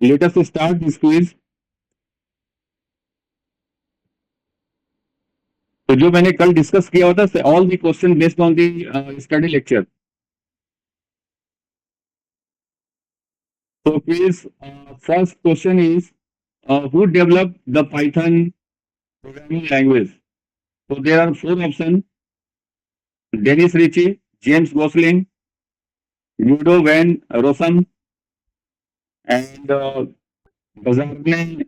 Let us start this quiz. तो जो मैंने कल डिस्कस किया होता है all the question based on the study lecture. So please, first question is, who developed the Python programming language? So there are four options: Dennis Ritchie, James Gosling, Ludo van Rossum, and Bazarne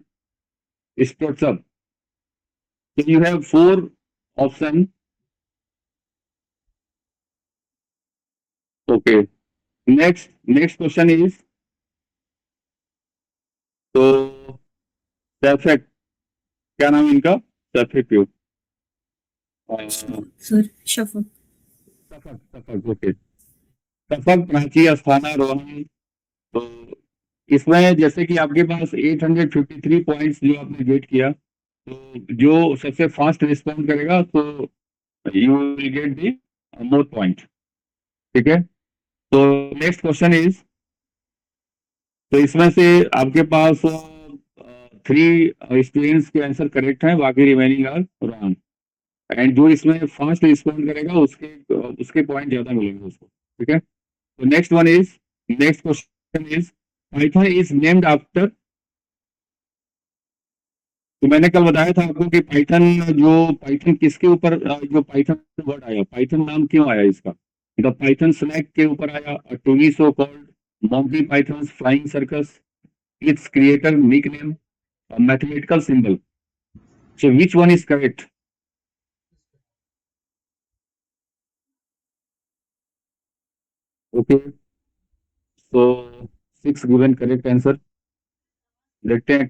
Strotsub. So you have four options. Okay. Next question is, तो सैफेक, क्या नाम है इनका? सैफेक क्यों? Sir Shafaq. Shafaq, okay. सफक, Prachi, Asthana, Rohan. तो इसमें जैसे कि आपके पास 853 पॉइंट्स जो आपने गेट किया, तो जो सबसे फास्ट रिस्पॉन्ड करेगा तो you will get the more point. ठीक है. तो नेक्स्ट क्वेश्चन इज, तो इसमें से आपके पास 3 स्टूडेंट्स के आंसर करेक्ट हैं, बाकी रिमेनिंग आर रॉन्ग. एंड जो इसमें फास्ट रिस्पॉन्ड करेगा उसके पॉइंट ज्यादा मिलेंगे उसको. ठीक है. तो next question is, Python is named after. तो मैंने कल बताया था आपको कि पाइथन किसके ऊपर, जो पाइथन वर्ड आया, पाइथन नाम क्यों आया इसका? द पाइथन स्नैक के ऊपर आया. To be so called, Monty Python Flying Circus, its creator nickname, mathematical symbol. So which one is correct? Okay. So 6 given correct answer. देखते हैं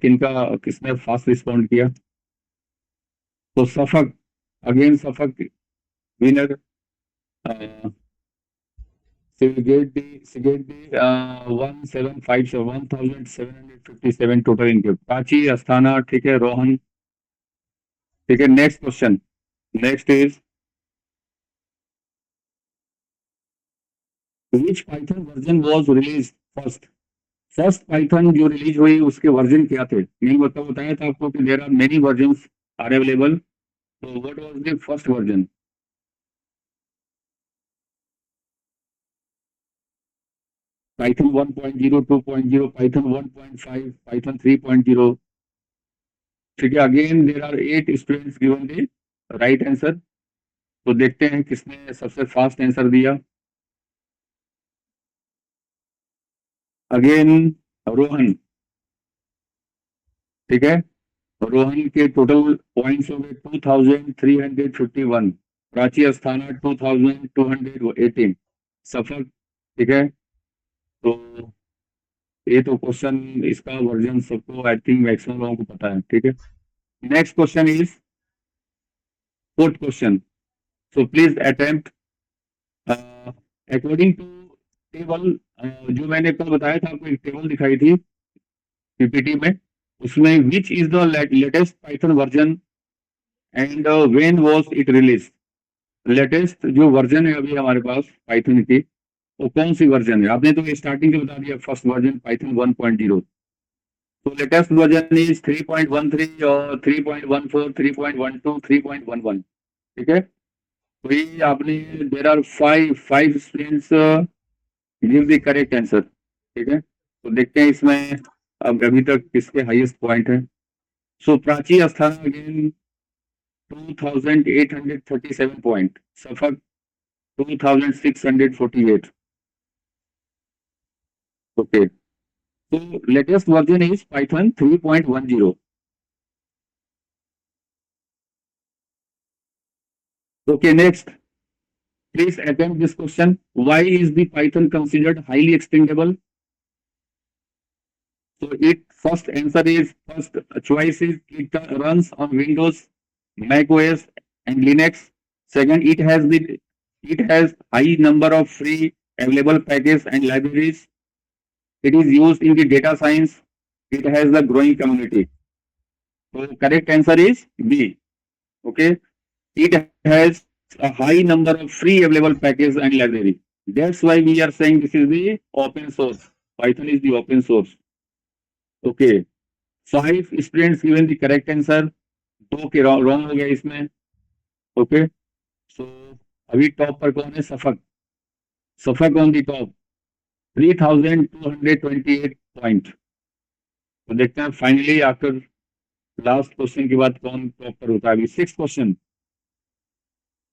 किसने फास्ट रिस्पॉन्ड किया. तो सफक, अगेन सफक winner. So you get the 1757 total इनके. प्राची, अस्थाना, ठीक है, रोहन. ठीक है. Next question. Next is, which Python version was released first? First Python जो रिलीज हुई उसके वर्जन क्या थे? नहीं बताया था आपको कि there are many versions are available. तो what was the first version? Python 1.0, 2.0, Python 1.5, Python 3.0. ठीक है. Again there are 8 students given the right answer. तो देखते हैं किसने सबसे फास्ट आंसर दिया. अगेन रोहन. ठीक है. रोहन के टोटल पॉइंट्स हो गए 2351. प्राची, अस्थाना 2218. सफर. ठीक है. तो ये तो क्वेश्चन, इसका वर्जन सबको आई थिंक मैक्सिमम लोगों को पता है. ठीक है. Next question is, fourth question. So please attempt according to table. जो मैंने कल बताया था आपको, एक टेबल दिखाई थी पीपीटी में. उसमें which is the latest Python version and when was it release? Latest जो वर्जन है अभी हमारे पास पाइथन की, वो कौन सी वर्जन है? आपने तो स्टार्टिंग के बता दिया, फर्स्ट वर्जन पाइथन 1.0. तो लेटेस्ट वर्जन इज 3.13 और 3.14, 3.12, 3.11. ठीक है. तो ये आपने, there are five students give the correct answer. ठीक है. तो देखते हैं इसमें अब अभी तक किसके हाईएस्ट पॉइंट है. So Prachi, Asthana again 2837 point. Shafaq 2648. Okay. So latest version is Python 3.10. Okay, next. Please attempt this question. Why is the Python considered highly extendable? So first choice is it runs on Windows, Mac OS, and Linux. Second, it has high number of free available packages and libraries. It is used in the data science. It has the growing community. So correct answer is B. Okay. It has a high number of free available packages and library. That's why we are saying this is the open source. Python is the open source. Okay, 5 students given the correct answer, 2 के wrong हो गया इसमें। Okay, सो अभी top पर कौन है? सफक। सफक on the top, 3228 point. तो देखते हैं फाइनली आफ्टर लास्ट क्वेश्चन के बाद कौन टॉप पर होता है। अभी 6 question,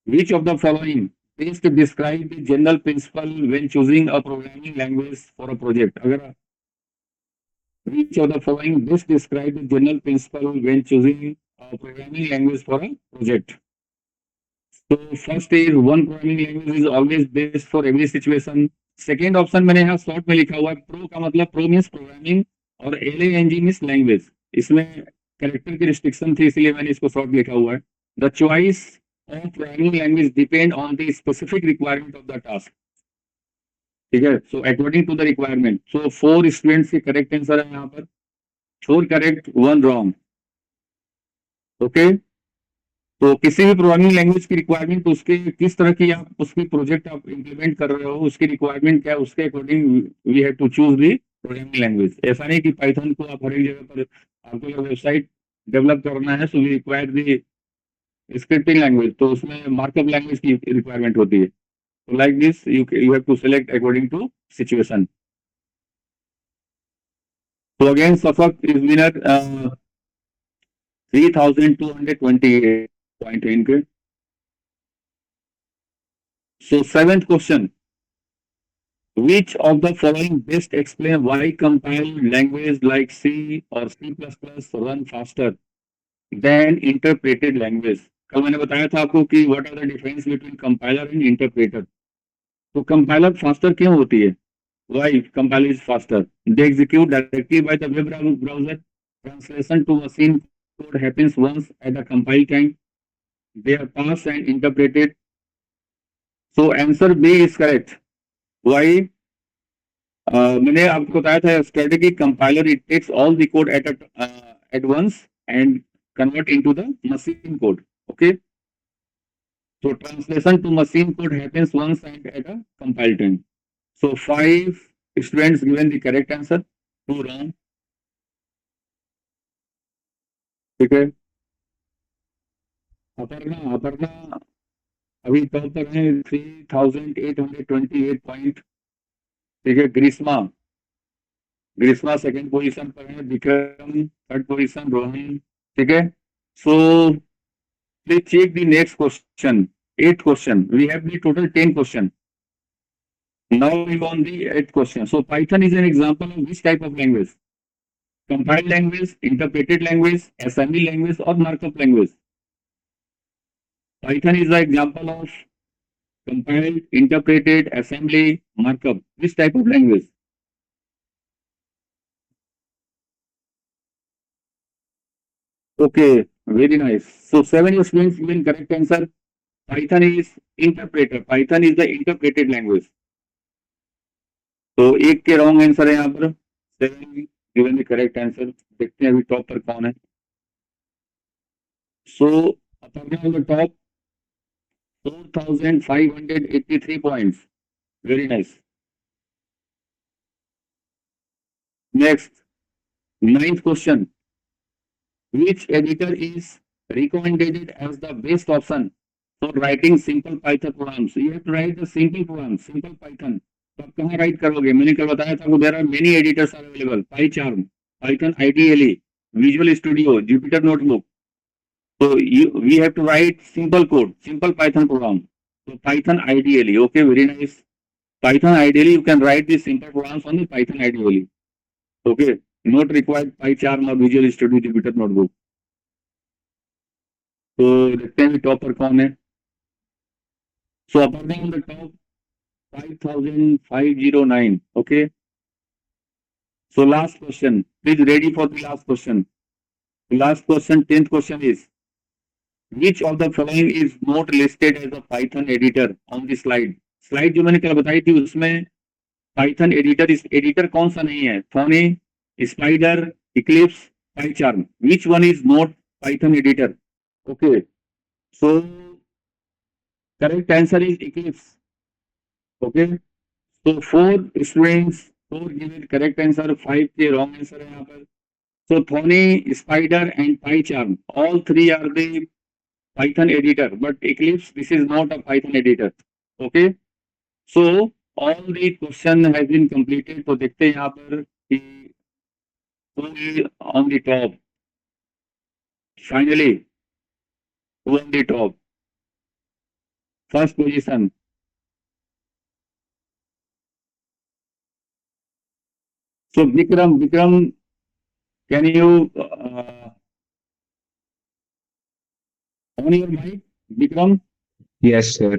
which of the following best describe the general principle when choosing a programming language for a project? अगर which of the following best describe the general principle when choosing a programming language for a project? So first is one programming language is always best for every situation. Second option मैंने यहाँ short में लिखा हुआ है, pro का मतलब pro means programming और LANG means language. इसमें कैरेक्टर की रिस्ट्रिक्शन थी इसलिए मैंने इसको शॉर्ट लिखा हुआ है। The choice of programming language depend on the specific requirement of the task. ठीक है, so according to the requirement. So 4 students के करेक्ट आंसर है यहाँ पर, 4 करेक्ट 1 रॉन्ग। ओके, तो किसी भी प्रोग्रामिंग लैंग्वेज की रिक्वायरमेंट, उसके किस तरह की आप उसकी प्रोजेक्ट आप इम्प्लीमेंट कर रहे हो, उसकी रिक्वायरमेंट क्या है, उसके according we have to choose the programming language. ऐसा नहीं कि पाइथन को आप हर एक जगह पर, आपको अगर वेबसाइट डेवलप करना है so we require the scripting language, तो उसमें मार्कअप लैंग्वेज की रिक्वायरमेंट होती है। तो like this you have to select according to situation. तो अगेन सफक इज विनर, 3228 पॉइंट है इनके। So seventh question, which of the following best explain why compiled language like C or C++ run faster than interpreted language? कल मैंने बताया था आपको कि what are the difference between compiler and interpreter। तो compiler faster क्यों होती है? Why compiler is faster? They execute directly by the web browser. Translation to machine code happens once at the compile time. They are parsed and interpreted. So answer B is correct. Why? मैंने आपको बताया था strategy compiler it takes all the code at once and convert into the machine code. Okay, so translation to machine code happens once and at a compile time. So 5 students given the correct answer, 2 wrong। ठीक है, अपर्णा अपर्णा अभी top पर है 3828 point. ठीक है, ग्रीष्मा ग्रीष्मा second position पर है, Vikram third position, Rohan. ठीक है, सो please check the next question. 8th question. We have the total 10 question. Now we on the 8th question. So Python is an example of which type of language? Compiled language, interpreted language, assembly language, or markup language? Python is the example of compiled, interpreted, assembly, markup. Which type of language? Okay, very nice. So 7 students given correct answer. Python is interpreter. Python is the interpreted language. तो एक के wrong answer है यहाँ पर, 7 given the correct answer. देखते हैं अभी top पर कौन है। So Aparna on the top, 4583 points, very nice. Next 9th question, which editor is recommended as the best option for writing simple Python programs? You have to write the simple programs, simple Python। तो आप कहाँ right करोगे? मैंने कल बताया था, there are many editors are available, PyCharm, Python IDLE, Visual Studio, Jupyter Notebook। So we have to write simple code, simple Python program. So Python IDLE, okay, very nice. Python IDLE, you can write the simple programs on the Python IDLE, okay, not required PyCharm or Visual Studio, Jupyter Notebook। तो देखते हैं top पर कौन है। So Aparna on the top, 5509, okay। So last question, please ready for the last question। Last question, 10th question is, which of the following is not listed as a Python editor on the slide? Slide जो मैंने कल बताई थी उसमें Python editor, इस editor कौन सा नहीं है? Thorny, Spider, Eclipse, PyCharm। Which one is not Python editor? Okay, so correct answer is Eclipse। Okay, so 4 students, 4 given correct answer, 5 के wrong answer है यहाँ पर। So Thorny, Spider, and PyCharm, all three are the Python editor, but Eclipse, this is not a Python editor. Okay. So all the question has been completed. तो देखते हैं यहाँ पर कि who is on the top. Finally, who on the top? First position. So Vikram, can you on your mic, Vikram? Yes, sir.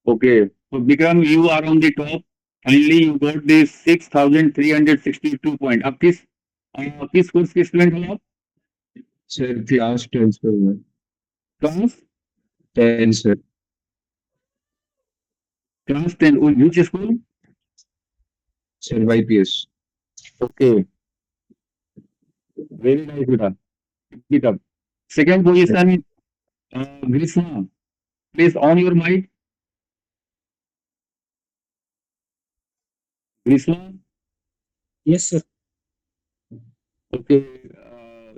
Okay. So Vikram, you are on the top. Finally, you got the 6,362 point. अब किस course के student हो आप? Sir, class 10, sir. Class 10, sir. Class 10. Which school? Sir, YPS. Okay. Very nice, बेटा. Keep it up. Second position, Grishma. Please on your mic. Grishma. Yes, sir. Okay.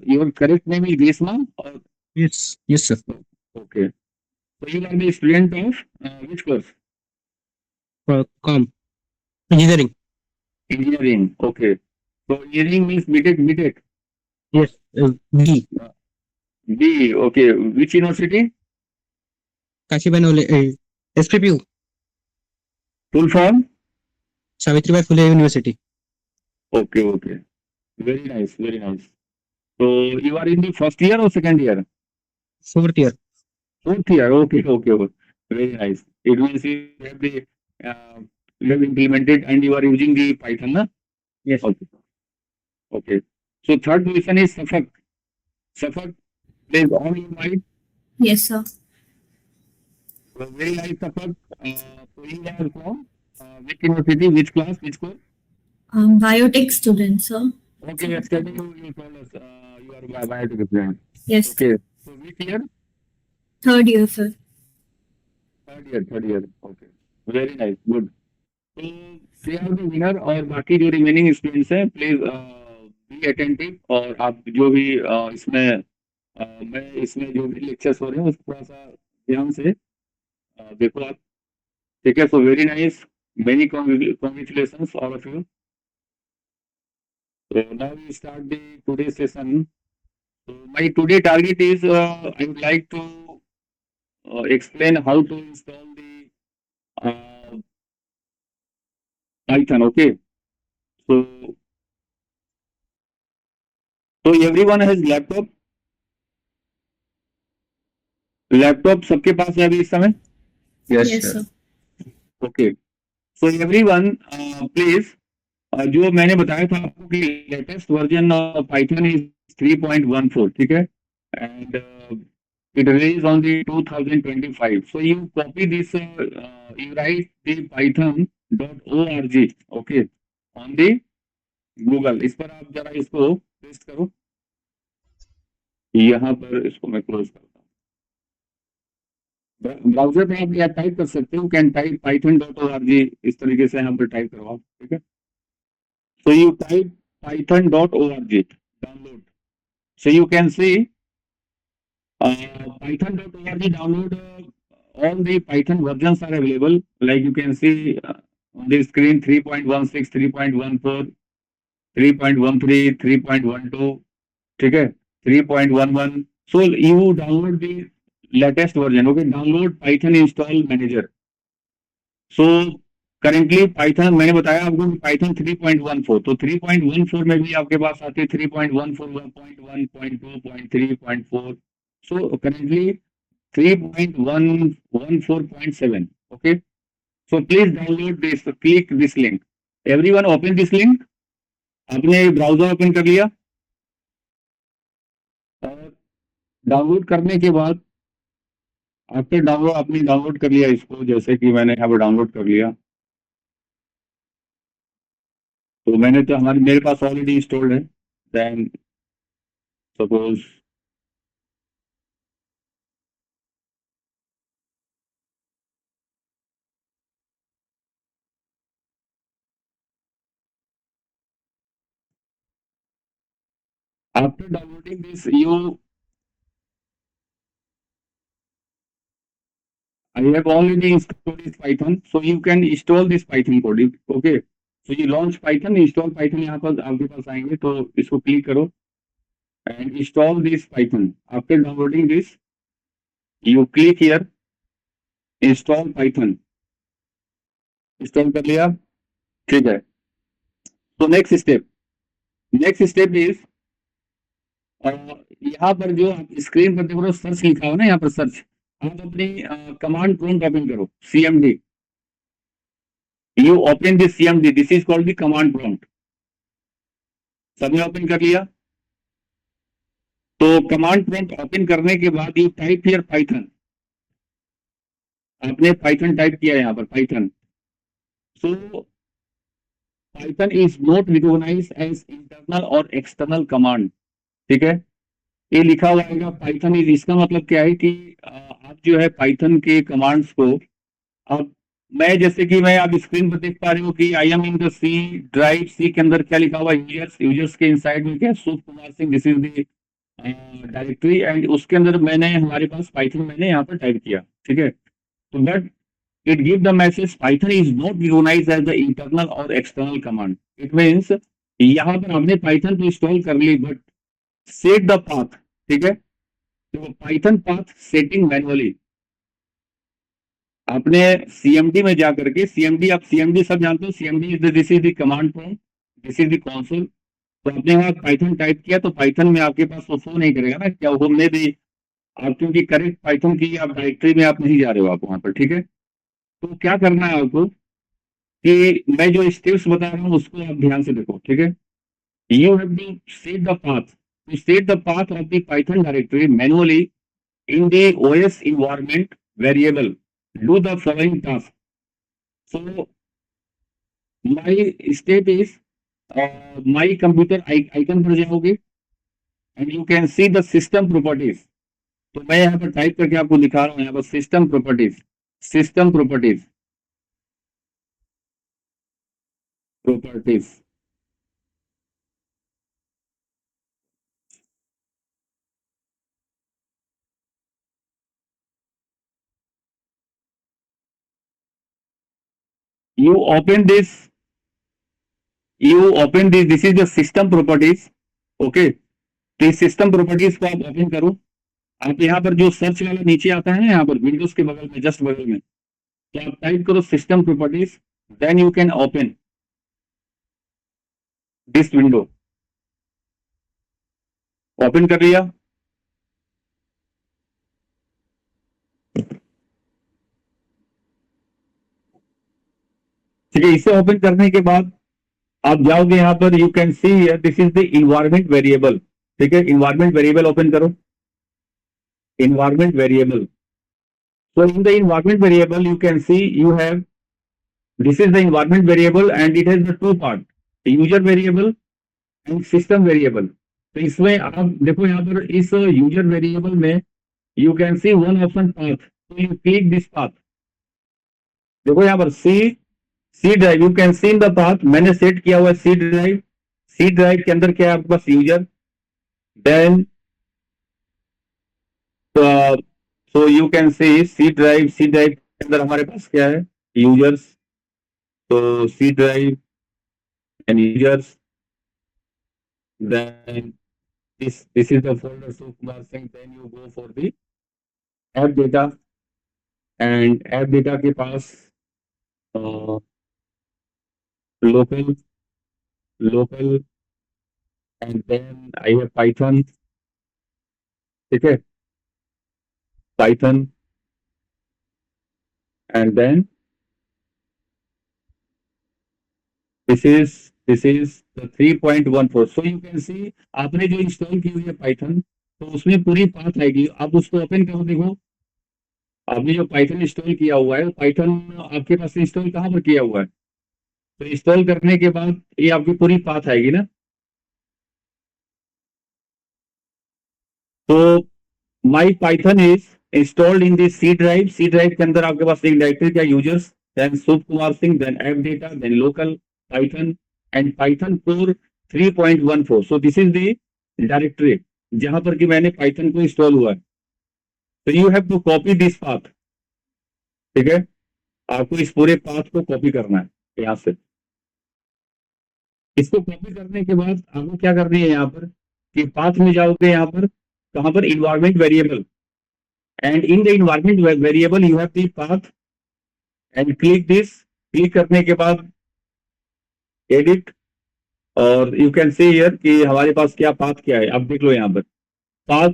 Your correct name is Grishma? Or, Yes, yes, sir. okay. So you are the student of which course? Engineering. Engineering. Okay. So engineering means BTech. Yes. B. B. Okay. Which university? Kashibanole. SPPU. Full form? Savitribai Phule University. Okay. Very nice. Very nice. So you are in the first year or second year? 4th year. Fourth year. Okay. Very nice. It means you have implemented and you are using the Python, na? Yes. Okay. So third position is Safak. Safak, please on your mic. Yes, sir. So very nice, Safak. So you are from which university, which class, which course? Biotech student, sir. Okay, yesterday you told us you are biotech student. Yes, Okay. So which year? third year, sir. Third year. Okay. Very nice. Good. तो they are the winner और बाकी जो remaining students हैं please be attentive और आप जो भी मैं इसमें जो भी लेक्चर्स हो रहे हैं उसको थोड़ा सा ध्यान से देखो आप ठीक है so very nice many congratulations all of you so now we start the today's session so my today target is I would like to explain how to install the Python okay so everyone has laptop सबके पास है अभी इस समय Yes, Yes, sir. sir. Okay so everyone please जो मैंने बताया था आपको कि लेटेस्ट वर्जन पाइथन इज 3.14 ठीक है and it released on the 2025 so you copy this you write the python.org okay on the google इस पर आप जरा इसको पेस्ट करो यहाँ पर इसको मैं क्लोज करता हूँ ब्राउजर में आप या टाइप कर सकते हो कैन टाइप python.org इस तरीके से यहाँ पर टाइप करवाओ ठीक है so you type python.org download so you can see python.org download all the python versions are available like you can see on the screen 3.16 3.14 3.13 3.12 ठीक है 3.11 so you download the latest version okay download python install manager so currently Python मैंने बताया आपको Python 3.14 तो 3.14 में भी आपके पास आते 3.14 1.1 0.2 0.3 0.4 so currently 3.114.7 okay so please download this click this link everyone open this link आपने ब्राउजर ओपन कर लिया और डाउनलोड करने के बाद आपने डाउनलोड कर लिया इसको जैसे कि मैंने यहाँ पर डाउनलोड कर लिया तो मैंने तो मेरे पास ऑलरेडी इंस्टॉल्ड है then suppose After downloading this, I have already installed this Python, so you can install this Python code. Okay, so you launch Python, install Python. यहाँ पर आपके पास आएंगे तो इसको क्लिक करो and install this Python. After downloading this, you click here, install Python. Install कर लिया, ठीक है. So next step is यहाँ पर जो स्क्रीन पर देखो सर्च लिखा हो ना, यहाँ पर सर्च, आप अपनी कमांड प्रॉम्प्ट ओपन करो, CMD. You open this CMD. This is called the command prompt. सबने ओपन कर लिया. तो कमांड प्रॉम्प्ट ओपन करने के बाद यू टाइप हियर पाइथन. आपने पाइथन टाइप किया यहाँ पर Python. So Python is not recognized as internal or external command. ठीक है, ये लिखा हुआ है पाइथन इज. इसका मतलब क्या है कि आप जो है पाइथन के कमांड्स को आप, मैं जैसे कि मैं आप स्क्रीन पर देख पा रहे हो कि I am in the C drive. C के अंदर क्या लिखा हुआ है, यूजर्स के इनसाइड में क्या है, सुख Kumar Singh. This is the directory and उसके अंदर मैंने हमारे पास पाइथन मैंने यहाँ पर टाइप किया. ठीक है, तो that it give the message Python is not recognized as the internal or external command. It means यहाँ पर आपने पाइथन तो इंस्टॉल कर ली बट सेट द पाथ. ठीक है, तो पाइथन पाथ सेटिंग मैनुअली आपने CMD में जाकर के, CMD आप CMD सब जानते हो, CMD this is the command prompt, this is the console. तो आपने वहां पाइथन टाइप किया तो पाइथन में आपके पास वो शो नहीं करेगा ना क्या वो हमने भी, आप क्योंकि करेक्ट पाइथन की आप डायरेक्टरी में आप नहीं जा रहे हो आप वहां पर. ठीक है, तो क्या करना है आपको कि मैं जो स्टेप्स बता रहा हूँ उसको आप ध्यान से देखो. ठीक है, you have to set the path. to set the path of the Python directory manually in the OS environment variable, do the following task. So my step is my computer icon पर जाओगे and you can see the system properties. तो मैं यहाँ पर type करके आपको दिखा रहा हूँ यहाँ पर system properties. You open this, this is the system properties. Okay, तो इस सिस्टम प्रॉपर्टीज को आप ओपन करो. आप यहाँ पर जो सर्च वाला नीचे आता है ना, यहाँ पर विंडोज के बगल में, जस्ट बगल में, तो आप टाइप करो system properties. Then you can open this window. Open कर लिया. ठीक है, इसे ओपन करने के बाद आप जाओगे यहाँ पर, you can see this is the environment variable. ठीक है, इन्वायरमेंट वेरिएबल ओपन करो. Environment variable. So in the environment variable you can see you have, this is the environment variable and it has the two part, user variable and system variable. तो इसमें आप देखो यहाँ पर इस user variable में you can see one option path. So you click this path. देखो यहाँ पर C drive, you can see in the path मैंने सेट किया हुआ है C drive. C drive के अंदर क्या है आपके पास user. Then so you can see C drive के अंदर हमारे पास क्या है, users. तो C drive and users. Then this is the folder Sukumar Singh. Then you go for the app data and app data के पास local and then I have Python. ठीक है, Python and then this is the 3.14. so you can see आपने जो install की हुई है Python, तो उसमें पूरी पाथ आएगी. आप उसको ओपन करो, देखो आपने जो पाइथन इंस्टॉल किया हुआ है, पाइथन आपके पास इंस्टॉल कहाँ पर किया हुआ है, तो इंस्टॉल करने के बाद ये आपकी पूरी पाथ आएगी ना. तो my Python is installed in the C drive. C drive के अंदर आपके पास एक डायरेक्टरी क्या, users, then Sudh Kumar Singh, then app data, then local, Python and Python core 3.14. so this is the directory जहां पर कि मैंने पाइथन को इंस्टॉल हुआ है, तो you have to copy this path. ठीक है, आपको इस पूरे पाथ को कॉपी करना है यहाँ से। इसको कॉपी करने के बाद आपको क्या करनी है, यहाँ पर कि पाथ में जाओगे, यहाँ पर कहाँ पर environment variable, and in the environment variable you have the path and click this. Click करने के बाद एडिट, और यू कैन सी हियर कि हमारे पास क्या पाथ क्या है, आप देख लो यहाँ पर path.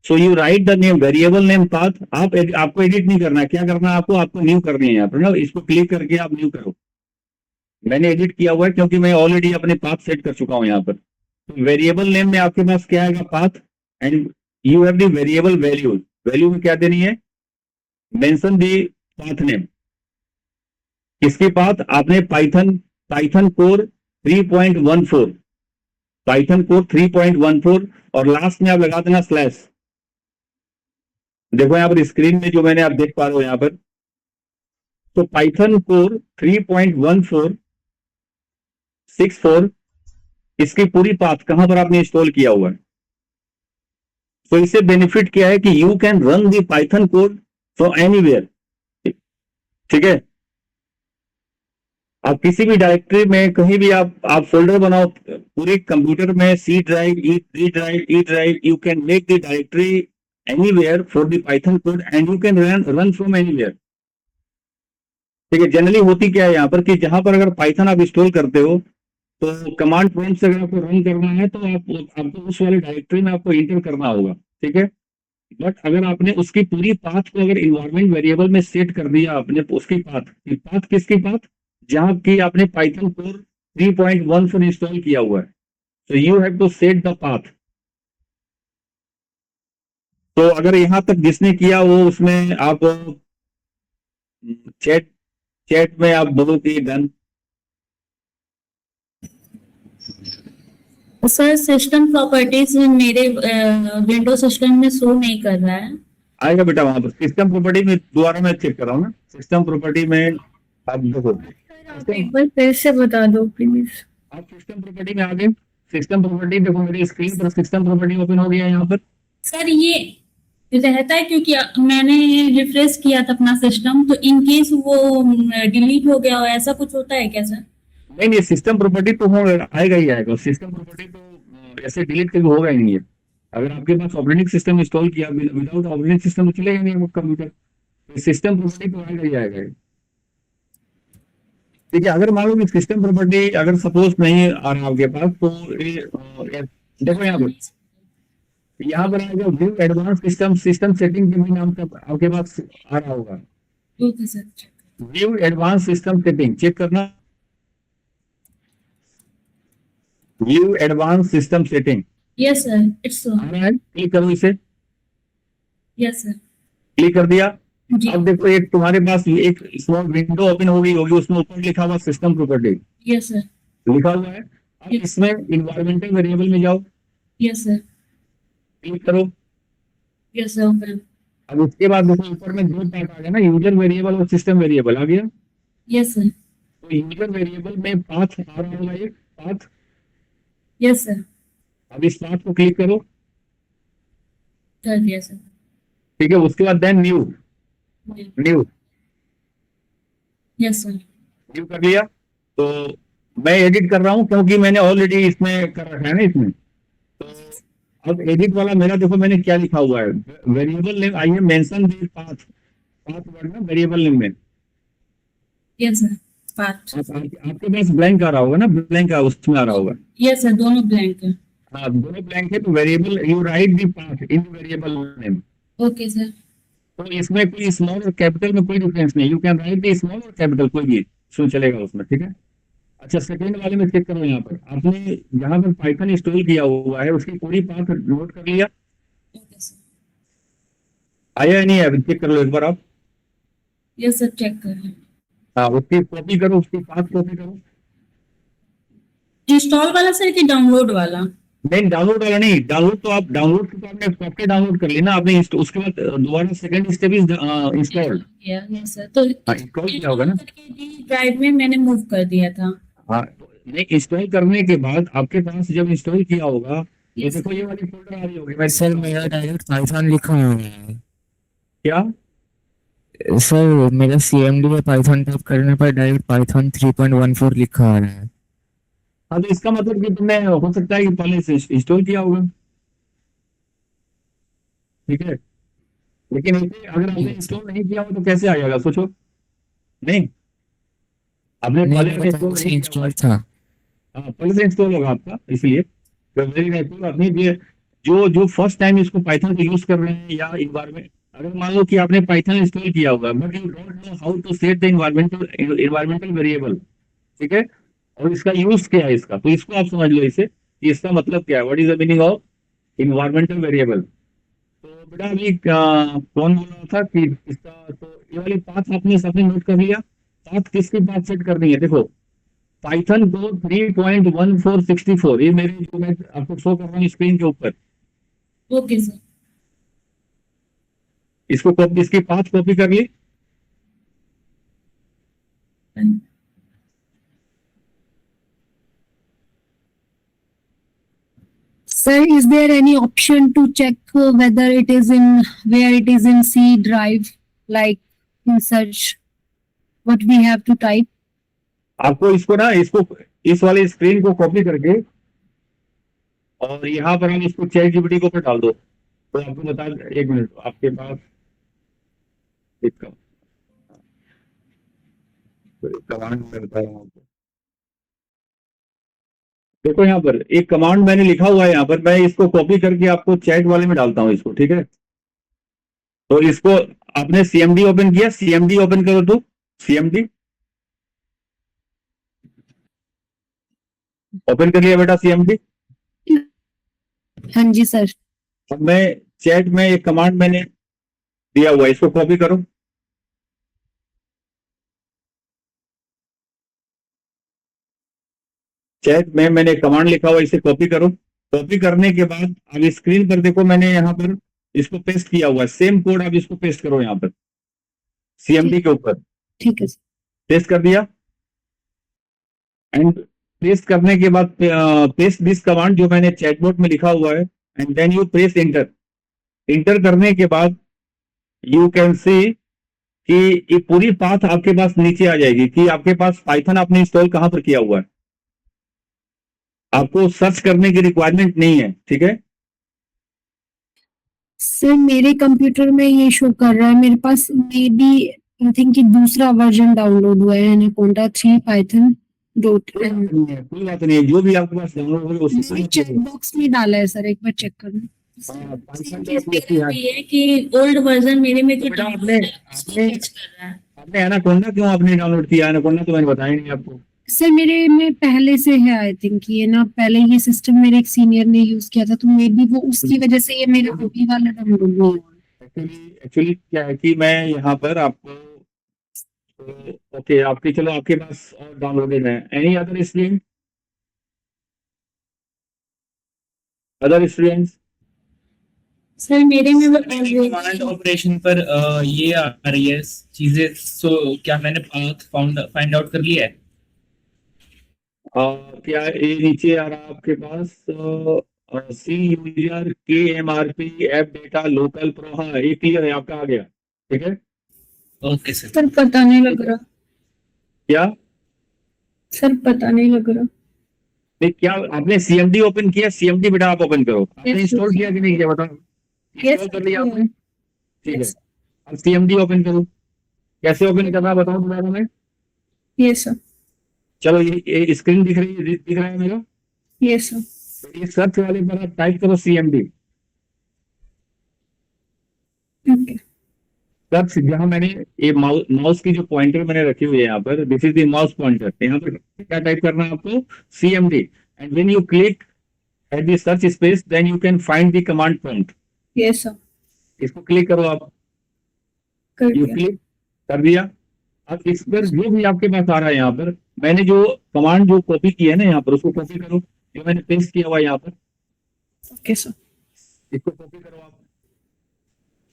So you right the name, variable name path. आपको एडिट नहीं करना है, क्या करना है आपको न्यू करनी है यहाँ पर ना, इसको क्लिक करके आप न्यू करो। मैंने एडिट किया हुआ है क्योंकि मैं ऑलरेडी अपने पाथ सेट कर चुका हूँ यहाँ पर। तो वेरिएबल नेम में आपके पास क्या आएगा, path, and you have the variable value. Value में क्या देनी है, मेंशन दी पाथ नेम। किसकी पाथ, आपने पाइथन कोर 3.14, पाइथन कोर 3.14, और लास्ट में आप लगा देना स्लैश। देखो यहाँ पर स्क्रीन में जो मैंने आप देख पा रहे हो यहाँ पर, तो पाइथन कोर 3.1464, इसकी पूरी पाथ कहां पर आपने इंस्टॉल किया हुआ है। तो इससे बेनिफिट क्या है कि you can run the Python code from anywhere. ठीक है, आप किसी भी डायरेक्टरी में कहीं भी आप फोल्डर बनाओ पूरे कंप्यूटर में, C drive, E drive, you can make the directory anywhere for the Python code and you can run from anywhere. ठीक है, जनरली होती क्या है यहाँ पर कि जहां पर अगर पाइथन आप इंस्टॉल करते हो तो कमांड प्रॉम्प्ट से अगर आपको रन करना है तो आपको उस वाले डायरेक्टरी में आपको इंटर करना होगा। ठीक है, बट अगर आपने उसकी पूरी पाथ को अगर इन्वायरमेंट वेरिएबल में सेट कर दिया आपने, उसकी पाथ किसकी पाथ, जहां की आपने पाइथन कोर 3.14 इंस्टॉल किया हुआ है, तो you have to set the path. तो अगर यहां तक जिसने किया वो उसमें आप चैट में आप बोलो कि डन। सर सिस्टम प्रॉपर्टीज मेरे विंडो सिस्टम में शो नहीं कर रहा है। आएगा बेटा वहां पर सिस्टम प्रॉपर्टी में, दोबारा मैं चेक कर रहा हूँ ना, सिस्टम प्रॉपर्टी में आप देखो, आप एक बार फिर से बता दो प्लीज। आप सिस्टम प्रॉपर्टी में आ गए। सिस्टम प्रॉपर्टी देखो, मेरी स्क्रीन पर सिस्टम प्रॉपर्टी ओपन हो गया यहाँ पर। सर ये रहता है क्योंकि मैंने रिफ्रेश किया था अपना सिस्टम, तो इन केस वो डिलीट हो गया हो, ऐसा कुछ होता है क्या सर? नहीं, सिस्टम प्रॉपर्टी तो आएगा ही आएगा। सिस्टम प्रॉपर्टी तो ऐसे डिलीट कभी होगा ही नहीं है। अगर आपके पास ऑपरेटिंग सिस्टम इंस्टॉल किया, विदाउट ऑपरेटिंग सिस्टम तो चलेगा नहीं वो कंप्यूटर। सिस्टम प्रॉपर्टी तो आएगा ही आएगा। ठीक है, अगर मान लो कि सिस्टम प्रॉपर्टी अगर सपोज नहीं आ रहा आपके पास, तो देखो यहाँ पर आएगा व्यू एडवांस सिस्टम सेटिंग के नाम से आपके पास आ रहा होगा। Okay sir, view advance system setting check करना। View advance system setting, yes sir, it's आ रहा है, क्लिक करो इसे। यस सर क्लिक कर दिया। जी। अब देखो एक तुम्हारे पास एक स्मॉल विंडो ओपन होगी, उसमें ऊपर लिखा हुआ सिस्टम प्रॉपर्टी यस सर, लिखा हुआ है। अब Yes. इसमें इन्वायरमेंटल वेरिएबल में जाओ, यस सर, क्लिक करो। यस सर, ओके, अब उसके बाद देखो ऊपर में दो पार्ट आ गया ना, यूजर वेरिएबल और सिस्टम वेरिएबल आ गया। यस सर, तो यूजर वेरिएबल में पाथ आ रहा होगा, एक पाथ। यस सर, अब इस पाथ को क्लिक करो। कर दिया सर। ठीक है, उसके बाद then new yes sir, new कर लिया। तो मैं एडिट कर रहा हूँ क्योंकि मैंने ऑलरेडी इसमें कर रखा है ना इसमें। तो अब एडिट वाला मेरा देखो मैंने क्या लिखा हुआ है, वेरिएबल नेम आई है मेंशन द पाथ वर्ड ना वेरिएबल नेम में। यस सर, पार्ट, आपके पास ब्लैंक आ रहा होगा ना, ब्लैंक उसमें आ रहा होगा। यस सर, दोनों ब्लैंक है। हाँ, दोनों ब्लैंक है, तो variable you right the path in variable name. Okay sir, तो इसमें कोई स्मॉल और कैपिटल में कोई डिफरेंस नहीं, you can write the small और कैपिटल कोई भी सो चलेगा उसमें। ठीक है, अच्छा सेकंड वाले में चेक करो। यहाँ पर आपने जहां पर पाइथन इंस्टॉल किया हुआ है उसकी पूरी पाथ नोट कर लिया, ओके सर, आया या नहीं आया चेक कर लो एक बार आप। यस सर, चेक कर लें। हाँ, उसकी कॉपी करो, उसकी पाथ कॉपी करो। इंस्टॉल वाला सर कि डाउनलोड वाला? नहीं, डाउनलोड वाला नहीं, डाउनलोड तो आपने सॉफ्टवेयर डाउनलोड कर लेना आपने, उसके बाद दोबारा second step is install. Yes sir, तो इंस्टॉल किया होगा ना। ड्राइव में मैंने मूव कर दिया था। हाँ, नहीं इंस्टॉल करने के बाद आपके पास जब इंस्टॉल किया होगा ये देखो ये वाली फोल्डर आ रही होगी। मैं सर मेरा डायरेक्ट पाइथन लिखा हुआ है। क्या? सर मेरा CMD में पाइथन टाइप करने पर डायरेक्ट पाइथन 3.14 लिखा आ रहा है। हाँ तो इसका मतलब कि तुमने हो सकता है कि पहले से इंस्टॉल किया होगा, ठीक है। लेकिन इसे अगर आपने इंस्टॉल नहीं किया हो तो कैसे आ जाएगा, सोचो। नहीं, आपने नहीं, पहले मेरा से पहले इंस्टॉल से नहीं किया होगा। इंस्टॉल था। हाँ पहले से इंस्टॉल होगा आपका, इसलिए तो मेरी नहीं कोई बात नहीं। ये जो जो फर्स्ट टाइम इसको पाइथन को यूज कर रहे हैं या इन्वायरमेंट, अगर मान लो कि आपने पाइथन इंस्टॉल किया होगा but you don't know how to set the environmental variable, ठीक है, और इसका यूज क्या है इसका, तो इसको आप समझ लो इसे कि इसका मतलब क्या है, what is the meaning of environmental variable. तो बेटा अभी कौन बोल रहा था कि इसका, तो ये वाली पाथ आपने सबने नोट कर लिया। पाथ किसकी पाथ सेट करनी है, देखो पाइथन को 3.1464, ये मेरे जो मैं आपको शो कर रहा हूँ स्क्रीन के ऊपर, ओके सर। इसको कॉपी, इसकी पाथ कॉपी कर ली। Sir, is there any option to check whether it is in where it is in C drive, like in search, what we have to type? आपको इसको ना, इसको इस वाले स्क्रीन को कॉपी करके और यहाँ पर हम इसको चैट जीपीटी के ऊपर डाल दो, तो आपको बता, एक मिनट आपके पास एक कमांड मैं बता रहा हूँ आपको। देखो यहाँ पर एक कमांड मैंने लिखा हुआ है, यहाँ पर मैं इसको कॉपी करके आपको चैट वाले में डालता हूँ इसको, ठीक है। तो इसको आपने सीएमडी ओपन किया, सीएमडी ओपन करो, तो सीएमडी ओपन कर लिया बेटा, सीएमडी। हाँ जी सर। अब मैं चैट में एक कमांड मैंने दिया हुआ है, इसको कॉपी करो। चैट में मैंने कमांड लिखा हुआ है, इसे कॉपी करो। कॉपी करने के बाद अब स्क्रीन पर देखो, मैंने यहाँ पर इसको पेस्ट किया हुआ है, सेम कोड आप इसको पेस्ट करो यहाँ पर सीएमडी के ऊपर। ठीक है सर। पेस्ट कर दिया, एंड पेस्ट करने के बाद पेस्ट दिस कमांड जो मैंने चैटबॉट में लिखा हुआ है, and then you press enter. Enter करने के बाद यू कैन सी कि ये पूरी पाथ आपके पास नीचे आ जाएगी कि आपके पास पाइथन आपने इंस्टॉल कहां पर किया हुआ है। आपको सर्च करने की रिक्वायरमेंट नहीं है, ठीक है। सर मेरे कंप्यूटर में ये शो कर रहा है, मेरे पास मे बी आई थिंक कि दूसरा वर्जन डाउनलोड हुआ है, एनाकोंडा 3 पाइथन डॉट। कोई बात नहीं है, जो भी आपके पास डाउनलोड हो मैंने चेक बॉक्स में डाला है सर, एक बार चेक करना। ये कि ओल्ड वर्जन मेरे में जो बेटा डाउनलोड आपने है उसको fetch कर रहा है। आपने एनाकोंडा क्यों आपने डाउनलोड किया? एनाकोंडा तो मैंने बताया नहीं आपको। सर मेरे में पहले से है आई थिंक, ये ना पहले ये सिस्टम मेरे एक सीनियर ने यूज किया था, तो मे बी वो उसकी वजह से ये मेरा अभी वाला डाउनलोड हुआ है। एक्चुअली क्या है कि मैं यहाँ पर आपको, ओके आपके, चलो आपके पास और डाउनलोडेड है। Any other student, other students? Sir मेरे में वो कमांड ऑपरेशन पर ये आ रही है चीजें, सो क्या मैंने पाथ फाइंड आउट कर लिया है? क्या ये नीचे आ रहा है आपके पास C user KMRP app data local pro? हाँ ये क्लियर है, आपका आ गया, ठीक है। Okay sir. सर पता नहीं लग रहा, क्या सर पता नहीं लग रहा। नहीं, क्या आपने CMD ओपन किया? CMD बेटा आप ओपन करो। आपने Yes, इंस्टॉल sir. किया कि नहीं किया बताओ? Yes, इंस्टॉल कर लिया आपने, ठीक है। Yes. अब CMD ओपन करो, कैसे ओपन करना है बताओ दोबारा में। Yes sir. चलो ये स्क्रीन दिख रही है, दिख रहा है मेरा। Yes sir. तो ये सर्च वाले पर आप टाइप करो CMD। ओके। सर्च जहां मैंने ये माउस की जो पॉइंटर मैंने रखी हुई है यहाँ पर, this is the mouse pointer. यहाँ पर क्या टाइप करना है आपको? CMD, and when you click at the search space then you can find the command prompt. Yes sir. इसको क्लिक करो आप, कर यू दिया। क्लिक कर दिया। अब इस पर जो भी आपके पास आ रहा है, यहाँ पर मैंने जो कमांड जो कॉपी की है ना यहाँ पर, उसको कॉपी करो, जो मैंने पेस्ट किया हुआ है यहाँ पर, ओके सर। इसको कॉपी करो आप।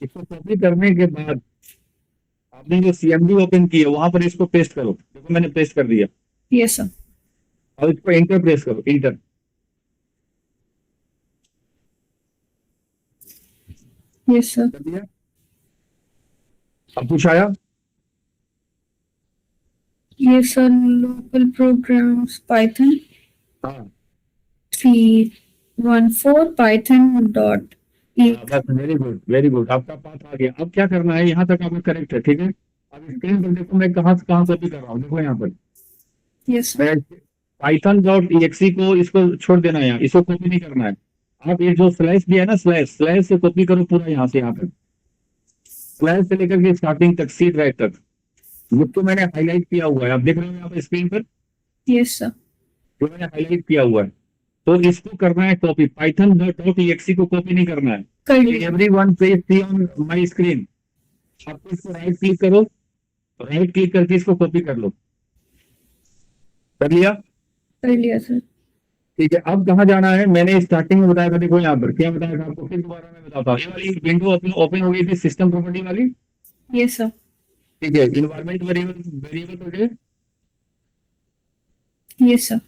इसको कॉपी करने के बाद आपने जो CMD ओपन की है वहां पर इसको पेस्ट करो। देखो मैंने पेस्ट कर दिया, यस सर। और इसको इंटर प्रेस करो, इंटर। Yes, sir. कर दिया? अब कुछ आया? Yes, sir. Local programs Python हाँ 314 Python dot बस वेरी गुड आपका पाथ आ गया। अब क्या करना है, यहाँ तक आपका करेक्ट है, ठीक है। अब स्क्रीन पर देखो मैं कहाँ से कहाँ कॉपी कर रहा हूँ, देखो यहाँ पर Yes, sir. python.exe को इसको छोड़ देना है, यहाँ इसको कॉपी नहीं करना है। आप ये जो स्लैश भी है ना, स्लैश से कॉपी करो पूरा यहाँ से, यहाँ पर स्लैश से लेकर के स्टार्टिंग तक सी ड्राइव तक, जिसको मैंने हाईलाइट किया हुआ है, आप देख रहे हो यहाँ पर स्क्रीन पर Yes, sir. जो मैंने हाईलाइट किया हुआ है। तो इसको करना है कॉपी, python.exe को कॉपी नहीं करना है। कर लिया। everyone please see on my screen, आपको इसको राइट क्लिक करो, राइट क्लिक करके इसको कॉपी कर लो। कर लिया? कर लिया सर। ठीक है। अब कहाँ जाना है, मैंने स्टार्टिंग में बताया था, देखो यहाँ पर क्या बताया था आपको, फिर दोबारा मैं बताता हूँ। ये वाली विंडो ओपन हो गई थी, सिस्टम प्रॉपर्टी वाली, यस सर। ठीक है। इन्वायरमेंट वेरिएबल हो गए, yes sir.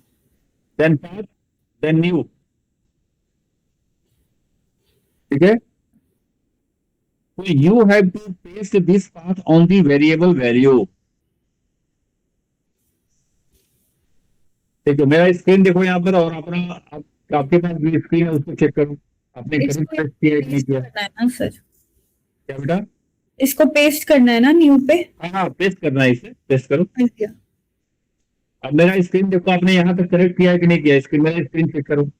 Then path, then new, ठीक है। So you have to paste this path on the variable value. ठीक है, मेरा स्क्रीन देखो यहाँ पर, और अपना आपके पास भी स्क्रीन है, उसको चेक करो आपने इसको करेक्ट किया है कि नहीं पेस्ट किया। करना है ना सर, क्या बेटा? इसको पेस्ट करना है ना न्यू पे। हाँ पेस्ट करना है, इसे पेस्ट करो। कर दिया। अब मेरा स्क्रीन देखो, आपने यहाँ तक करेक्ट किया है कि नहीं किया, स्क्रीन मेरा स्क्रीन चेक करो।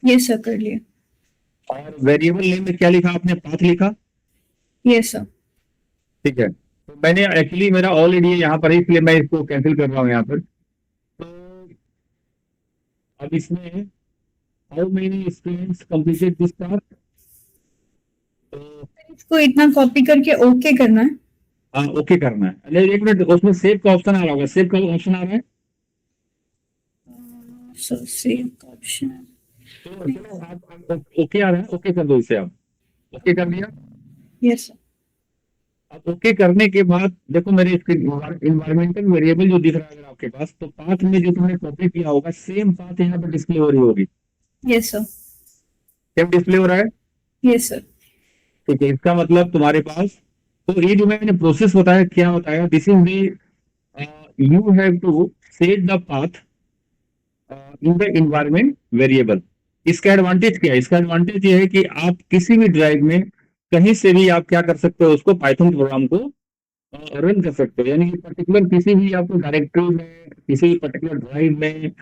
यस सर कर लिया। और वेरिएबल नेम में क्या लिखा आपने, पाथ लिखा, यस सर। ठीक है। तो मैंने एक्चुअली मेरा ऑलरेडी यहाँ पर है, इसलिए मैं इसको कैंसिल कर रहा हूँ यहाँ पर। तो अब इसमें how many students completed this task, तो इसको इतना कॉपी करके ओके करना है। हाँ ओके करना है। अरे एक मिनट, उसमें सेव का ऑप्शन आ रहा होगा, सेव का ऑप्शन आ रहा है, सर सेव का ऑप्शन। तो चलो आप ओके आ रहा है, ओके कर दो इसे। आप ओके कर दिया? Yes sir. अब ओके करने के बाद देखो मेरे इन्वायरमेंटल वेरिएबल जो दिख रहा है अगर आपके पास, तो पाथ में जो तुमने कॉपी किया होगा सेम पाथ यहाँ पर डिस्प्ले हो रही होगी। Yes sir. सेम डिस्प्ले हो रहा है, यस सर। ठीक है। इसका मतलब तुम्हारे पास, तो ये जो मैंने प्रोसेस बताया, क्या बताया, this is the you have to set the path in the environment variable. इसका एडवांटेज क्या है, इसका एडवांटेज ये है कि आप किसी भी ड्राइव में कहीं से भी आप क्या कर सकते हो, उसको पाइथन प्रोग्राम को रन कर सकते हो। यानी कि पर्टिकुलर किसी भी आपको डायरेक्टरी में, किसी भी पर्टिकुलर ड्राइव में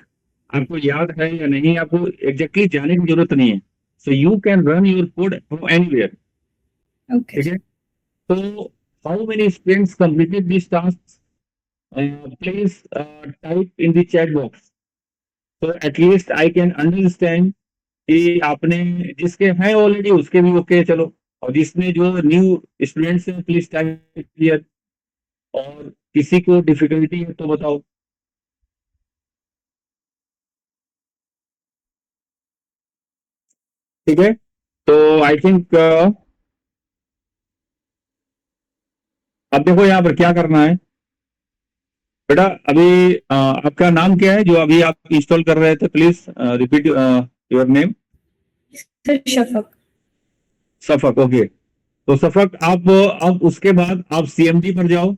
आपको याद है या नहीं, आपको एग्जैक्टली जाने की जरूरत नहीं है। So you can run your code from anywhere, okay. ठीक है। So, how many students completed these tasks? Please type in the chat box. So at least I can understand कि आपने जिसके हैं ऑलरेडी उसके भी ओके चलो, और जिसने जो न्यू स्टूडेंट्स हैं प्लीज टाइप क्लियर, और किसी को डिफिकल्टी है तो बताओ। ठीक है, तो आई थिंक अब देखो यहाँ पर क्या करना है बेटा। अभी आपका नाम क्या है जो अभी आप इंस्टॉल कर रहे थे, please repeat your name. Sir Shafaq. Shafaq, okay. तो सफक आप अब उसके बाद आप CMD पर जाओ,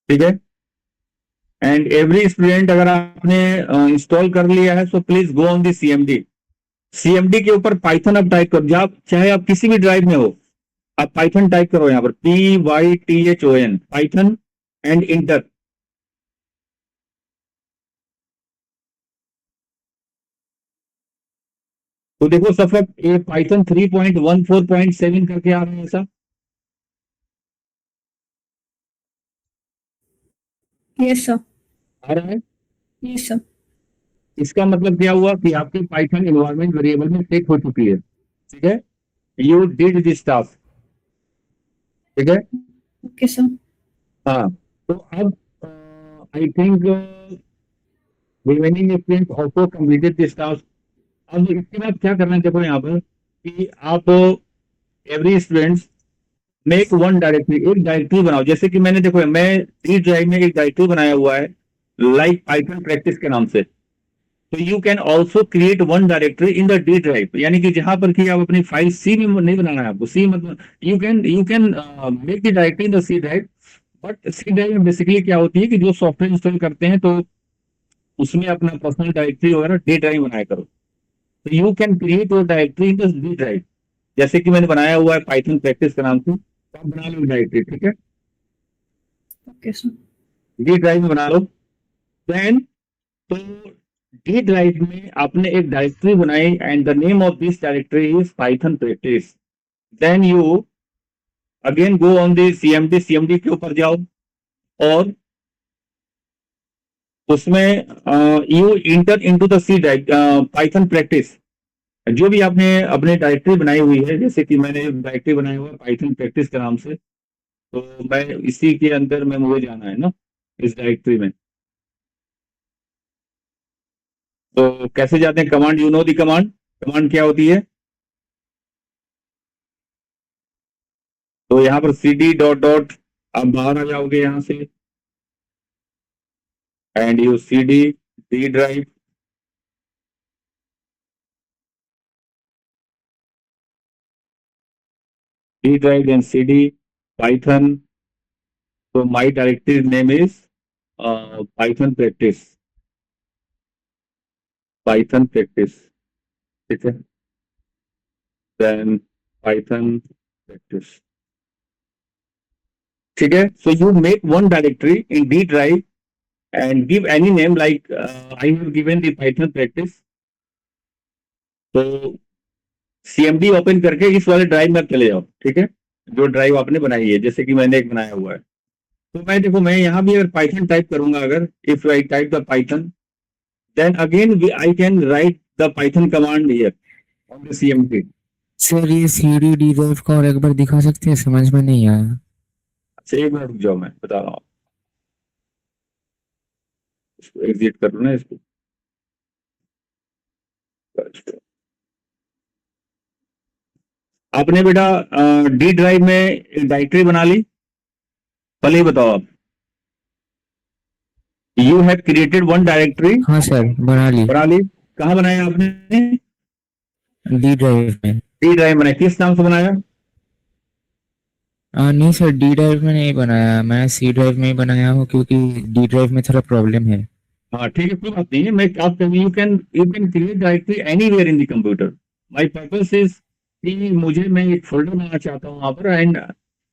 ठीक है। एंड एवरी स्टूडेंट अगर आपने इंस्टॉल कर लिया है so please go on the CMD। CMD के ऊपर पाइथन आप टाइप करो, चाहे आप किसी भी ड्राइव में हो, आप पाइथन टाइप करो यहाँ पर, PYTHON पाइथन एंड इंटर। तो देखो सफक ये पाइथन 3.14.7 करके आ रहा है, ऐसा यस सर। आ रहा है। Yes sir. इसका मतलब क्या हुआ कि आपकी पाइथन एनवायरनमेंट वेरिएबल में सेट हो चुकी है, ठीक है। यू डिड दिस टास्क, ठीक है। Okay sir. हाँ, तो अब I think remaining students also completed this task. अब इसके बाद क्या करना है, देखो यहाँ पर कि आप every students make one directory, एक डायरेक्टरी बनाओ। जैसे कि मैंने देखो मैं डी ड्राइव में एक डायरेक्टरी बनाया हुआ है लाइक पाइथन प्रैक्टिस के नाम से, तो you can also create one directory in the D drive, यानी कि जहां पर कि आप अपनी फाइल सी में नहीं बनाना है आपको, सी मतलब you can make the directory in the C drive. But C drive में बेसिकली क्या होती है कि जो सॉफ्टवेयर इंस्टॉल करते हैं तो उसमें अपना पर्सनल डायरेक्टरी वगैरह डी ड्राइव बनाया करो। तो you can create your directory in the D drive, जैसे कि मैंने बनाया हुआ है पाइथन प्रैक्टिस के नाम से, तो आप बना लो डायरेक्टरी, ठीक है, Okay, sir. डी ड्राइव में बना लो। देन तो डी ड्राइव में आपने एक डायरेक्टरी बनाई and the name of this directory is Python practice. Then you again go on the CMD के ऊपर जाओ और उसमें you enter into the C drive Python practice, जो भी आपने अपने डायरेक्टरी बनाई हुई है, जैसे कि मैंने डायरेक्टरी बनाया हुआ है पाइथन प्रैक्टिस के नाम से, तो मैं इसी के अंदर में मुझे जाना है ना, इस डायरेक्टरी में। तो कैसे जाते हैं, command, you know the command क्या होती है? तो यहाँ पर cd डॉट डॉट आप बाहर आ जाओगे यहाँ से and you cd D drive, then cd python. So my directory name is python practice, ठीक है, then python practice, ठीक है। So you make one directory in D drive and give any name like I have given the python practice। तो CMD open करके इस वाले drive में आप चले जाओ, ठीक है, जो ड्राइव आपने बनाई है, जैसे कि मैंने एक बनाया हुआ है। तो मैं देखो, मैं यहाँ भी अगर पाइथन टाइप करूंगा, अगर if I type the Python, then again I can write the Python command here on the CMD। Sir ये CD डी ड्राइव का और एक बार दिखा सकते हैं, समझ में नहीं आया। अच्छा एक मिनट रुक जाओ, मैं बता रहा हूँ, इसको एग्जिट कर लो ना, इसको आपने बेटा डी ड्राइव में एक डायरेक्टरी बना ली, पहले ही बताओ आप। You have created one directory, हाँ सर बना ली, कहाँ बनाया आपने? डी ड्राइव में। डी ड्राइव बनाया, किस नाम से बनाया? नहीं सर डी ड्राइव में नहीं बनाया, मैं C ड्राइव में ही बनाया हूँ क्योंकि डी ड्राइव में थोड़ा प्रॉब्लम है। हाँ ठीक है, कोई बात नहीं है, मैं आप you can create directory anywhere in the computer. My purpose is कि मैं एक फोल्डर बनाना चाहता हूँ वहाँ पर, एंड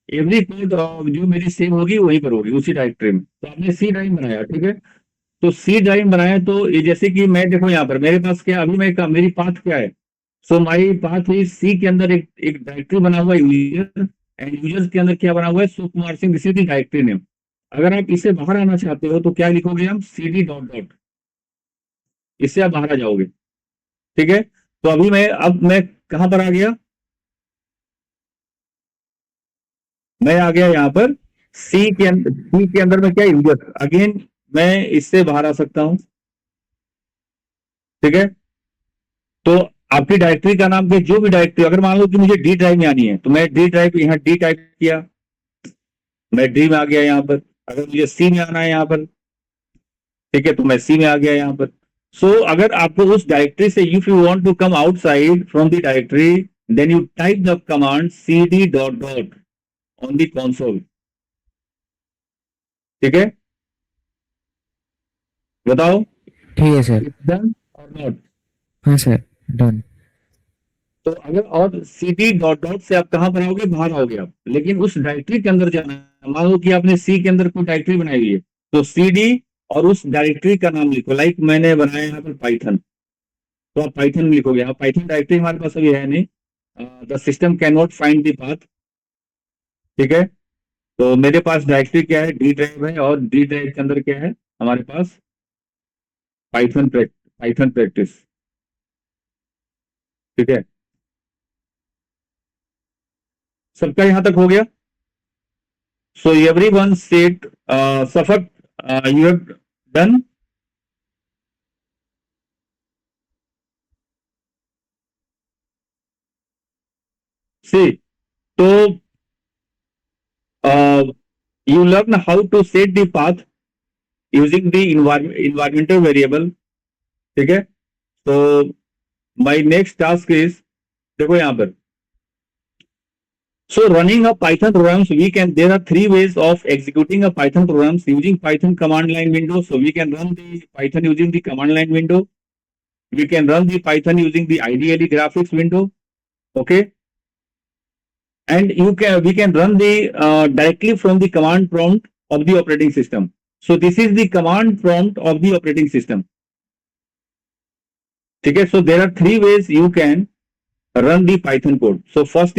एवरी कोड जो मेरी सेव होगी वहीं पर होगी, उसी डायरेक्टरी में। तो आपने सी ड्राइव बनाया, ठीक है, तो सी ड्राइव बनाया, तो ये जैसे कि मैं देखो यहाँ पर मेरे पास क्या, अभी मैं मेरी पाथ क्या है, सो माई पाथ इज सी के अंदर एक डायरेक्टरी बना हुआ है यूजर, एंड यूजर के अंदर क्या बना हुआ है, Sukumar Singh, this is the directory name. अगर आप इससे बाहर आना चाहते हो तो क्या लिखोगे हम, cd डॉट डॉट, इससे आप बाहर आ जाओगे, ठीक है। तो अभी मैं कहां पर आ गया, मैं आ गया यहाँ पर सी के अंदर में क्या, यूजर। अगेन मैं इससे बाहर आ सकता हूं, ठीक है। तो आपकी डायरेक्टरी का नाम, जो भी डायरेक्टरी, अगर मान लो कि मुझे डी ड्राइव में आनी है तो मैं डी ड्राइव, यहाँ डी टाइप किया, मैं डी में आ गया यहाँ पर। अगर मुझे सी में आना है यहाँ पर, ठीक है, तो मैं सी में आ गया यहाँ पर। सो अगर आपको उस डायरेक्टरी से, if you want to come outside from the directory, then you type the command cd dot dot on the console, ठीक है। बताओ ठीक है सर। Done or not? हाँ सर डन। तो अगर और cd डॉट डॉट से आप कहां पर आओगे, बाहर आओगे आप, लेकिन उस डायरेक्टरी के अंदर जाना है। मान लो कि आपने सी के अंदर कोई डायरेक्टरी बनाई हुई है, तो cd और उस डायरेक्टरी का नाम लिखो, लाइक मैंने बनाया यहाँ पर पाइथन, तो आप पाइथन लिखोगे। आप पाइथन डायरेक्टरी हमारे पास अभी है नहीं, the system can not find the path, ठीक है। तो मेरे पास डायरेक्टरी क्या है, डी ड्राइव है, और डी ड्राइव के अंदर क्या है हमारे पास, पाइथन प्रैक्टिस, ठीक है। सबका यहां तक हो गया? So everyone said Shafaq, you have done? See, तो you learn how to set the path using the environmental variable, ठीक है, तो माय नेक्स्ट टास्क इज, देखो यहाँ पर, so running a Python programs, there are three ways of executing a Python programs using Python command line window. So we can run the Python using the command line window. We can run the Python using the IDLE graphics window. Okay. And we can run the directly from the command prompt of the operating system. So this is the command prompt of the operating system. Okay. So there are three ways you can run the Python code. So first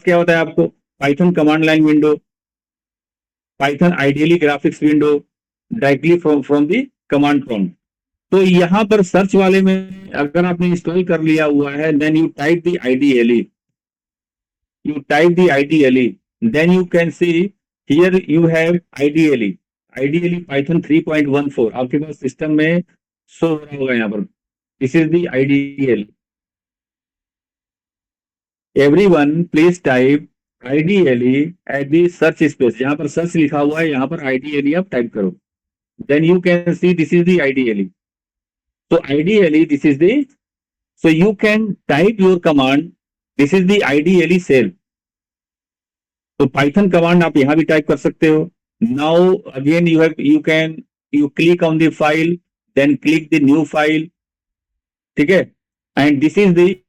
क्या होता है आपको, Python command line window, Python IDLE graphics window, directly from the command prompt. तो यहाँ पर search वाले में अगर आपने इंस्टॉल कर लिया हुआ है, then you type the IDLE, then you can see here you have IDLE Python 3.14 आपके पास सिस्टम में शो हो रहा होगा यहाँ पर. This is the IDLE. Everyone please type IDLE at the search space. जहां पर सर्च लिखा हुआ है यहाँ पर IDLE आप टाइप करो. Then you can see this is the IDLE. So IDLE, this is the, so you can type your command. This is the IDLE shell. तो Python command आप यहाँ भी टाइप कर सकते हो. Now again you click on the file, then click the new file. ठीक है, and this is the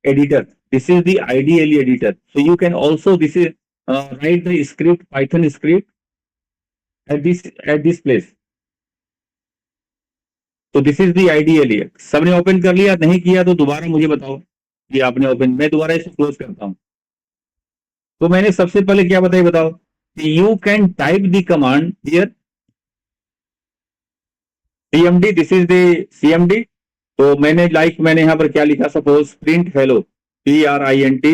editor. This is the IDLE editor. So you can also write the script, Python script at this place. So this is the IDLE. सबने open कर लिया, नहीं किया तो दोबारा मुझे बताओ कि आपने ओपन, मैं दोबारा इसे क्लोज करता हूं. तो मैंने सबसे पहले क्या बताओ कि you can type the command here CMD. This is the CMD. तो मैंने यहाँ पर क्या लिखा, suppose print hello, PRINT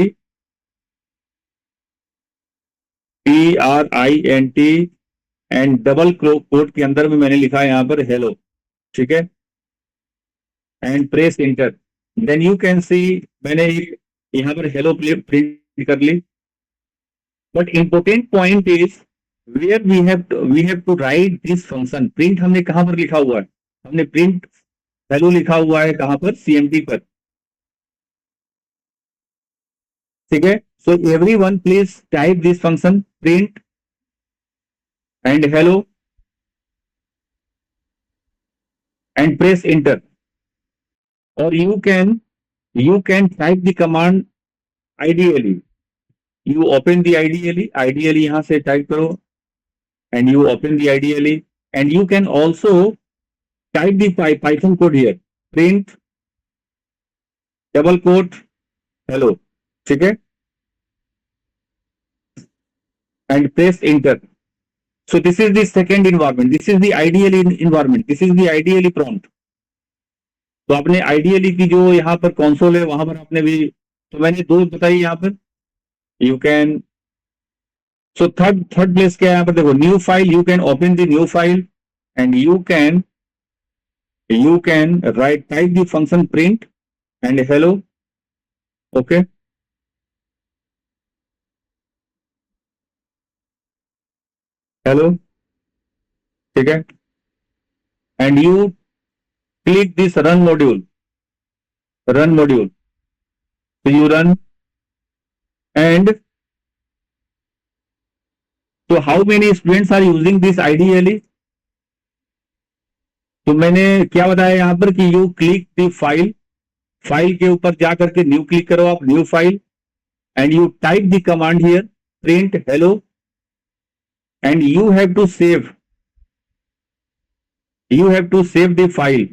and double quote के अंदर में मैंने लिखा है यहाँ पर हेलो. ठीक है, and press enter. Then you can see मैंने यहाँ पर हेलो प्रिंट कर ली. But important point is where we have to write this function. Print हमने कहां पर लिखा हुआ है, हमने प्रिंट हेलो लिखा हुआ है कहां पर, CMD पर. ठीक है, so everyone please type this function print and hello and press inter. और you can type the command IDLE. You open the IDLE यहां से टाइप करो and you open the IDLE and you can also type the Python code here, print double quote hello. ठीक है, and press enter. So this is the second environment. This is the IDLE environment. This is the IDLE prompt. तो आपने IDLE की जो यहाँ पर console है वहां पर आपने भी, तो मैंने दो बताई यहाँ पर. You can, so third place क्या है यहाँ पर, देखो new file. You can open the new file and you can write type the function print and hello. Okay, hello. ठीक है, and you click this run module. So you run, and so how many students are using this IDLE? तो मैंने क्या बताया यहाँ पर कि you click the file के ऊपर जा करके न्यू क्लिक करो आप, new file, and you type the command here print hello and you have to save the file.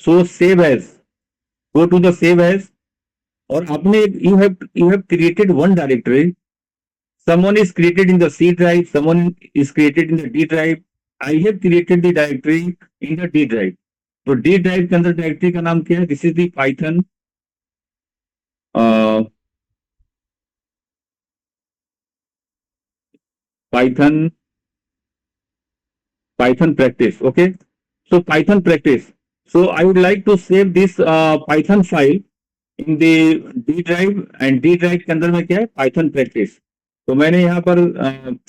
So save as, go to the save as, और आपने you have created one directory. Someone is created in the C drive, someone is created in the D drive. I have created the directory in the D drive. तो D drive के अंदर directory का नाम क्या है? This is the Python practice. Okay, so Python practice. So I would like to save this Python file in the D drive, and D drive के अंदर में क्या है, Python practice. तो मैंने यहाँ पर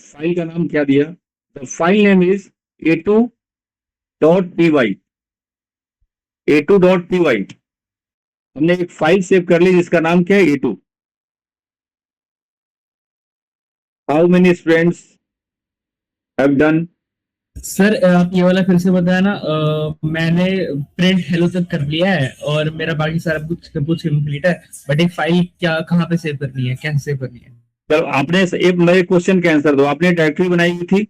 फाइल का नाम क्या दिया, the file name is a2.py. a2.py हमने एक फाइल सेव कर ली जिसका नाम क्या है a2. How many students have done? Sir आप ये वाला फिर से बताया ना, मैंने प्रिंट हेलो तक कर लिया है और मेरा बाकी सारा कुछ कंप्लीट है, बट एक फाइल क्या कहाँ पे सेव करनी है, कैसे सेव करनी है? चलो आपने एक मेरे क्वेश्चन का आंसर दो. आपने डायरेक्टरी बनाई हुई थी?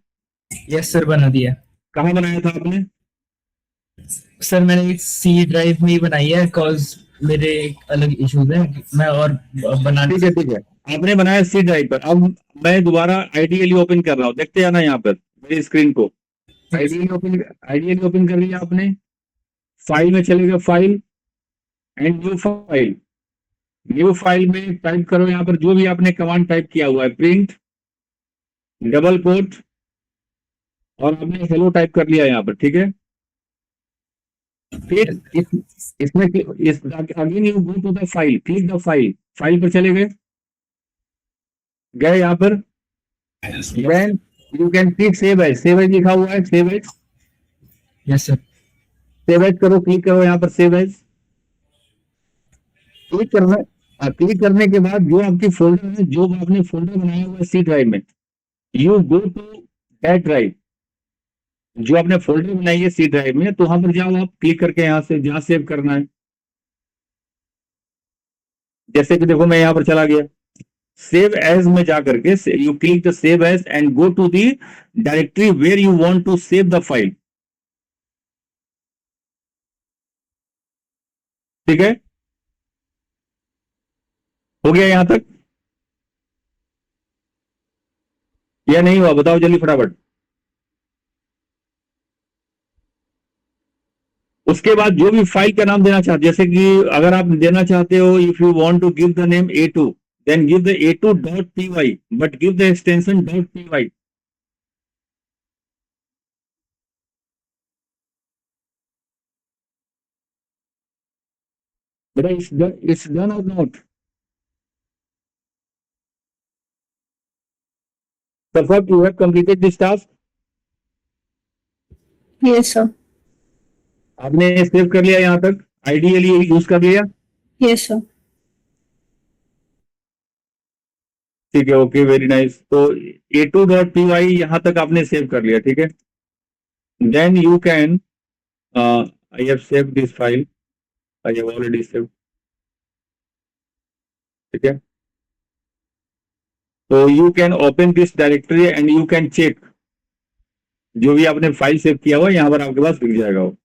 यस सर, बना दिया. कहाँ बनाया था आपने? सर मैंने एक सी ड्राइव में ही बनाई है, बिकॉज मेरे एक अलग इश्यूज हैं, मैं और बनाने ठीक है. आपने बनाया सी ड्राइव पर. अब मैं दोबारा आइडियली ओपन कर रहा हूँ. देखते हैं ना यहाँ पर मेरी स्क्रीन को. आइडियली ओपन कर लिया आपने. फाइल में चलेगा, file and new file. New file में टाइप करो यहाँ पर जो भी आपने कमांड टाइप किया हुआ है, प्रिंट डबल कोट, और आपने हेलो टाइप कर लिया यहाँ पर. ठीक है. फिर इसमें again you go to the file, click the file. File पर चले गए यहाँ पर. Then you can click save as. Save as लिखा हुआ है, save as. Yes sir. Save as करो, क्लिक करो यहाँ पर सेव एज. क्लिक करने के बाद जो आपकी फोल्डर है, जो आपने फोल्डर बनाया हुआ है सी ड्राइव में, you go to that drive. जो आपने फोल्डर बनाई है सी ड्राइव में, तो वहां पर जाओ आप, क्लिक करके यहाँ से जहां सेव करना है. जैसे कि देखो मैं यहाँ पर चला गया, सेव एज में जा करके you click the save as and go to the directory where you want to save the file. ठीक है. हो गया यहां तक या नहीं हुआ? बताओ जल्दी फटाफट. उसके बाद जो भी फाइल का नाम देना चाहते, जैसे कि अगर आप देना चाहते हो, if you want to give the name a2, then give the a2.py, but give the extension .py. But it's done or not? Perfect, you have completed this task. Yes, sir. आपने सेव कर लिया यहाँ तक, ideally use कर लिया. Yes, sir. ठीक है, okay, very nice. तो a2.py यहाँ तक आपने सेव कर लिया. ठीक है. Then you can, I have save this file, I have already save. ठीक है. तो you can open this directory and you can check जो भी आपने फाइल सेव किया हुआ यहाँ पर आपके पास दिख जाएगा वो.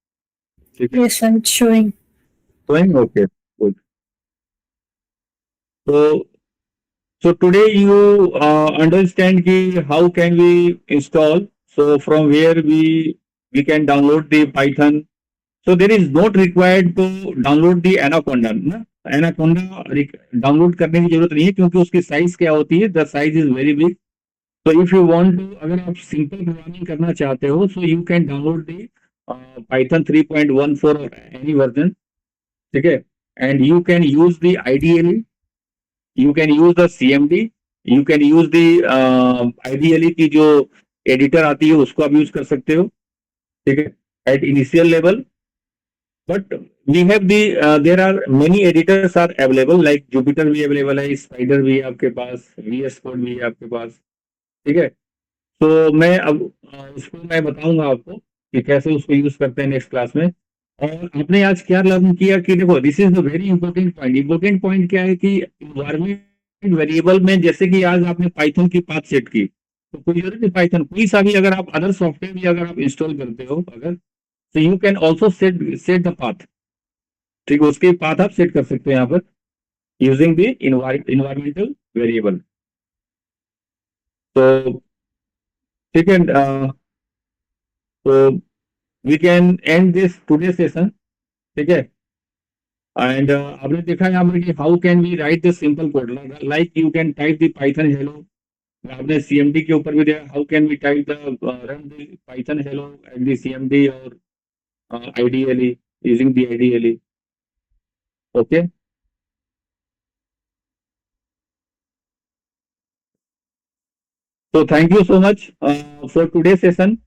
ठीक है. Yes, sir. It's showing. Okay, good. So today you understand ki how can we install, so from where we can download the Python. So there is not required to download the Anaconda ना. Anaconda download करने की जरूरत नहीं है क्योंकि उसकी size क्या होती है, the size is very big. तो इफ यू वांट टू, अगर आप सिंपल प्रोग्रामिंग करना चाहते हो, so you can download the Python 3.14 or any version. ठीक है. And you can use the IDLE, you can use the CMD, you can use the IDLE की जो editor आती है उसको आप यूज कर सकते हो. ठीक है. At initial level, but we have the, there are many editors are available, like Jupyter भी अवेलेबल है, स्पाइडर भी है आपके पास, VS कोड भी है आपके पास. ठीक है. तो मैं अब उसको मैं बताऊंगा आपको कि कैसे उसको यूज करते हैं नेक्स्ट क्लास में. और आपने आज क्या लर्न किया कि देखो, this is the very important point. Important point क्या है कि इन्वायरमेंट वेरिएबल में, जैसे कि आज आपने पाइथन की पाथ सेट की, तो कोई जरूरत नहीं, पाइथन कोई सा भी अगर आप अदर सॉफ्टवेयर भी अगर आप इंस्टॉल करते हो अगर, तो you can also set the path. ठीक है. उसके पाथ आप सेट कर सकते हो यहाँ पर यूजिंग द इन्वायरमेंटल वेरिएबल. तो ठीक है. तो we can end this today's session. ठीक है. एंड आपने देखा यहाँ पर कि how can we write this simple code, like you can type the Python hello. आपने CMD के ऊपर भी देखा, how can we type the run the Python hello at the CMD और IDLE using the IDLE. Okay. So thank you so much for today's session.